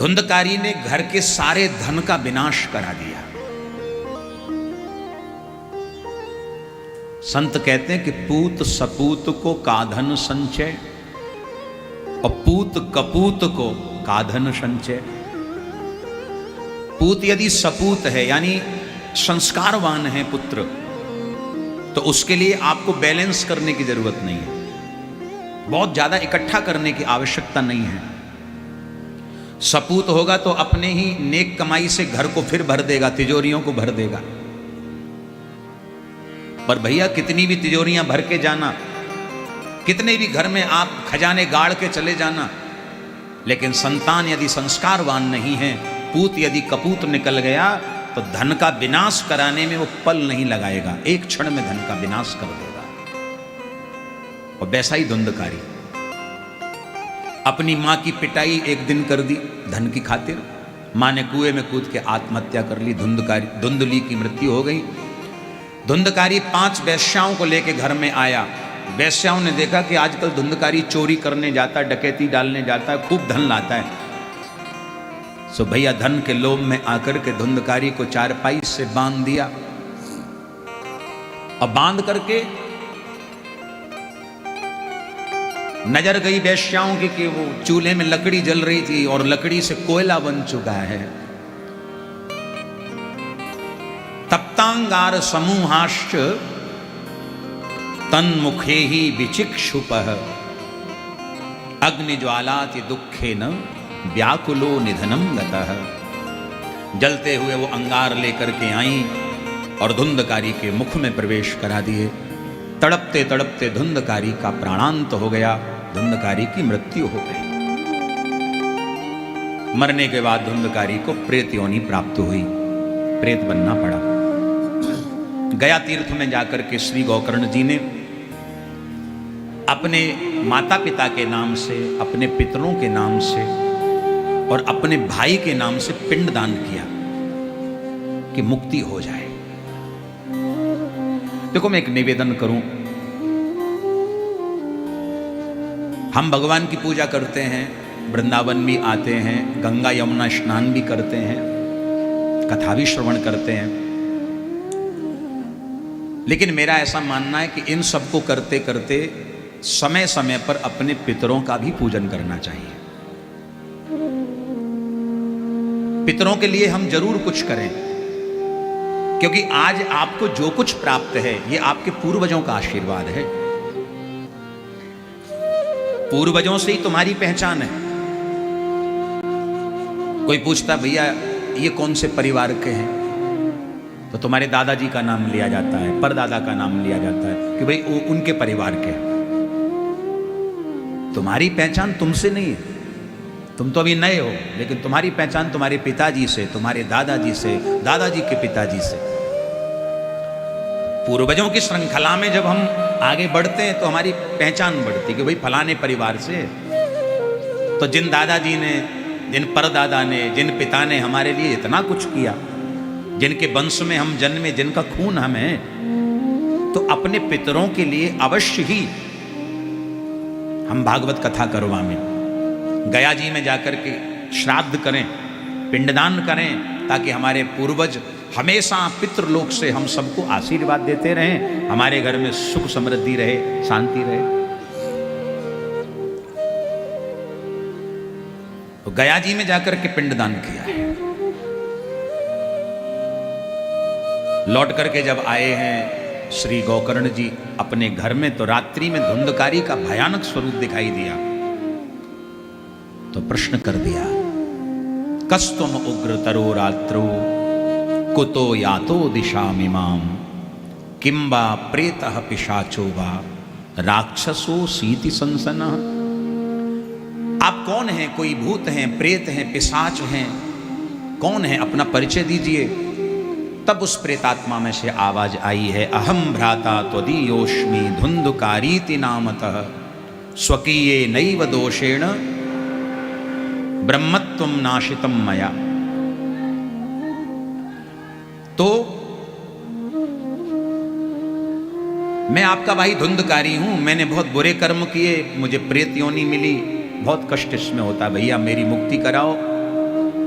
धुंधकारी ने घर के सारे धन का विनाश करा दिया। संत कहते हैं कि पूत सपूत को काधन संचय और पूत कपूत को काधन संचय। पूत यदि सपूत है यानी संस्कारवान है पुत्र, तो उसके लिए आपको बैलेंस करने की जरूरत नहीं है, बहुत ज्यादा इकट्ठा करने की आवश्यकता नहीं है। सपूत होगा तो अपने ही नेक कमाई से घर को फिर भर देगा, तिजोरियों को भर देगा। पर भैया कितनी भी तिजोरियां भर के जाना, कितने भी घर में आप खजाने गाड़ के चले जाना, लेकिन संतान यदि संस्कारवान नहीं है, पूत यदि कपूत निकल गया तो धन का विनाश कराने में वो पल नहीं लगाएगा, एक क्षण में धन का विनाश कर देगा। और वैसा ही धुंधकारी अपनी मां की पिटाई एक दिन कर दी धन की खातिर। मां ने कुएं में कूद के आत्महत्या कर ली, धुंधली की मृत्यु हो गई। धुंधकारी 5 वेश्याओं को लेके घर में आया। वेश्याओं ने देखा कि आजकल धुंधकारी चोरी करने जाता है, डकैती डालने जाता है, खूब धन लाता है। सो भैया धन के लोभ में आकर के धुंधकारी को चारपाई से बांध दिया। और बांध करके नजर गई वेश्याओं की कि वो चूल्हे में लकड़ी जल रही थी और लकड़ी से कोयला बन चुका है। तप्तांगार समूहाश्च तन्मुखे ही विचिक्षुपः अग्निज्वालाति दुखेन व्याकुलो निधनम गतः। जलते हुए वो अंगार लेकर के आई और धुंधकारी के मुख में प्रवेश करा दिए। तड़पते तड़पते धुंधकारी का प्राणांत हो गया, धुंधकारी की मृत्यु हो गई। मरने के बाद धुंधकारी को प्रेत योनि प्राप्त हुई, प्रेत बनना पड़ा। गया तीर्थ में जाकर के श्री गोकर्ण जी ने अपने माता पिता के नाम से, अपने पितरों के नाम से और अपने भाई के नाम से पिंडदान किया कि मुक्ति हो जाए। देखो मैं एक निवेदन करूं, हम भगवान की पूजा करते हैं, वृंदावन भी आते हैं, गंगा यमुना स्नान भी करते हैं, कथा भी श्रवण करते हैं, लेकिन मेरा ऐसा मानना है कि इन सबको करते करते समय समय पर अपने पितरों का भी पूजन करना चाहिए। पितरों के लिए हम जरूर कुछ करें, क्योंकि आज आपको जो कुछ प्राप्त है ये आपके पूर्वजों का आशीर्वाद है। पूर्वजों से ही तुम्हारी पहचान है। कोई पूछता भैया ये कौन से परिवार के हैं, तो तुम्हारे दादाजी का नाम लिया जाता है, परदादा का नाम लिया जाता है कि भाई वो उनके परिवार के हैं। तुम्हारी पहचान तुमसे नहीं है, तुम तो अभी नए हो, लेकिन तुम्हारी पहचान तुम्हारे पिताजी से, तुम्हारे दादाजी से, दादाजी के पिताजी से। पूर्वजों की श्रृंखला में जब हम आगे बढ़ते हैं तो हमारी पहचान बढ़ती कि भाई फलाने परिवार से। तो जिन दादाजी ने, जिन परदादा ने, जिन पिता ने हमारे लिए इतना कुछ किया, जिनके वंश में हम जन्मे, जिनका खून हमें, तो अपने पितरों के लिए अवश्य ही हम भागवत कथा करवाएं, गया जी में जाकर के श्राद्ध करें, पिंडदान करें, ताकि हमारे पूर्वज हमेशा पितृलोक से हम सबको आशीर्वाद देते रहें, हमारे घर में सुख समृद्धि रहे, शांति रहे। तो गया जी में जाकर के पिंडदान किया है। लौट करके जब आए हैं श्री गोकर्ण जी अपने घर में, तो रात्रि में धुंधकारी का भयानक स्वरूप दिखाई दिया। तो प्रश्न कर दिया, कस्तुम उग्रतरो रात्रो कुतो यातो दिशामिमाम किंबा प्रेतः पिशाचो वा राक्षसो सीति संसनः। आप कौन हैं? कोई भूत हैं, प्रेत हैं, पिशाच हैं, कौन है? अपना परिचय दीजिए। तब उस प्रेतात्मा में से आवाज आई है, अहम भ्राता त्वदीयोष्मि धुंधकारीति नामतः स्वकीये नैव दोषेण ब्रह्मत्वं नाशितम मया। तो मैं आपका भाई धुंधकारी हूं, मैंने बहुत बुरे कर्म किए, मुझे प्रेत योनि मिली, बहुत कष्ट इसमें होता है, भैया मेरी मुक्ति कराओ।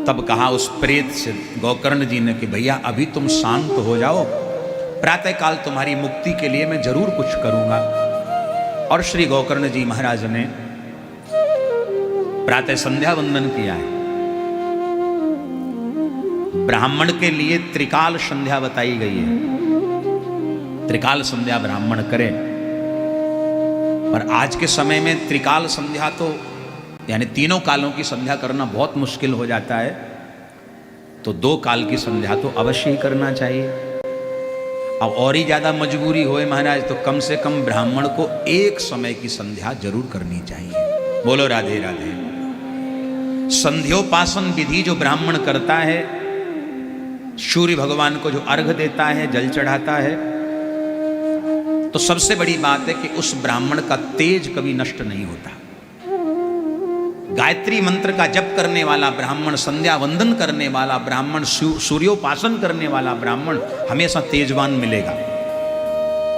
तब कहा उस प्रेत से गोकर्ण जी ने कि भैया अभी तुम शांत हो जाओ, प्रातःकाल तुम्हारी मुक्ति के लिए मैं जरूर कुछ करूंगा। और श्री गोकर्ण जी महाराज ने प्रातः संध्या वंदन किया है। ब्राह्मण के लिए त्रिकाल संध्या बताई गई है, त्रिकाल संध्या ब्राह्मण करे। पर आज के समय में त्रिकाल संध्या तो यानी तीनों कालों की संध्या करना बहुत मुश्किल हो जाता है, तो 2 काल की संध्या तो अवश्य ही करना चाहिए। अब और ही ज्यादा मजबूरी होए महाराज तो कम से कम ब्राह्मण को 1 समय की संध्या जरूर करनी चाहिए। बोलो राधे राधे। संध्योपासन विधि जो ब्राह्मण करता है, सूर्य भगवान को जो अर्घ देता है, जल चढ़ाता है, तो सबसे बड़ी बात है कि उस ब्राह्मण का तेज कभी नष्ट नहीं होता। गायत्री मंत्र का जप करने वाला ब्राह्मण, संध्या वंदन करने वाला ब्राह्मण, सूर्योपासन करने वाला ब्राह्मण हमेशा तेजवान मिलेगा।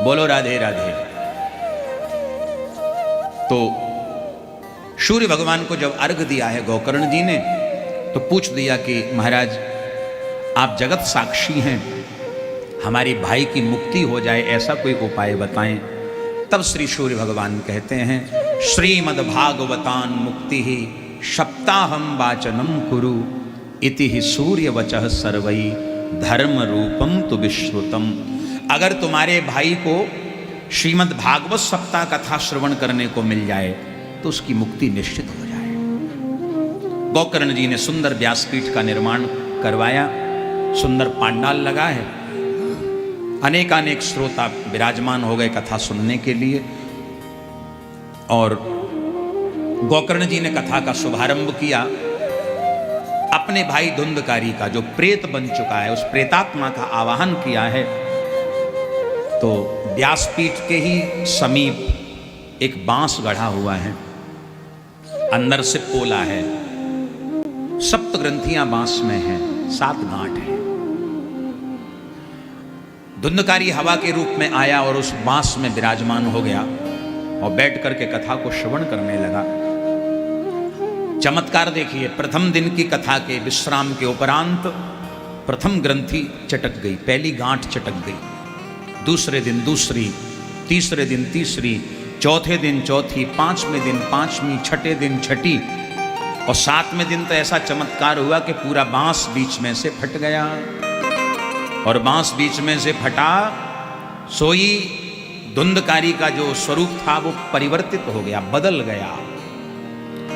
बोलो राधे राधे। तो सूर्य भगवान को जब अर्घ दिया है गोकर्ण जी ने, तो पूछ दिया कि महाराज आप जगत साक्षी हैं, हमारे भाई की मुक्ति हो जाए ऐसा कोई उपाय बताएं। तब श्री सूर्य भगवान कहते हैं, श्रीमद्भागवतान मुक्ति ही सप्ताहम वाचनम कुरु इति ही सूर्य वचः सर्वई धर्म रूपम तु विश्रुतम। अगर तुम्हारे भाई को श्रीमद् भागवत सप्ताह कथा श्रवण करने को मिल जाए तो उसकी मुक्ति निश्चित हो जाए। गोकर्ण जी ने सुंदर व्यासपीठ का निर्माण करवाया, सुंदर पांडाल लगा है, अनेकानेक श्रोता विराजमान हो गए कथा सुनने के लिए। और गोकर्ण जी ने कथा का शुभारंभ किया। अपने भाई धुंधकारी का जो प्रेत बन चुका है, उस प्रेतात्मा का आवाहन किया है। तो व्यासपीठ के ही समीप एक बांस गढ़ा हुआ है, अंदर से पोला है, 7 ग्रंथियां बांस में हैं, 7 गांठ हैं। धुंधकारी हवा के रूप में आया और उस बांस में विराजमान हो गया और बैठ करके कथा को श्रवण करने लगा। चमत्कार देखिए, प्रथम दिन की कथा के विश्राम के उपरांत प्रथम ग्रंथि चटक गई, पहली गांठ चटक गई। दूसरे दिन दूसरी, तीसरे दिन तीसरी, चौथे दिन चौथी, 5वें दिन 5वीं, छठे दिन छठी, और 7वें दिन तो ऐसा चमत्कार हुआ कि पूरा बांस बीच में से फट गया। और बांस बीच में से फटा, सोई धुंधकारी का जो स्वरूप था वो परिवर्तित हो गया, बदल गया।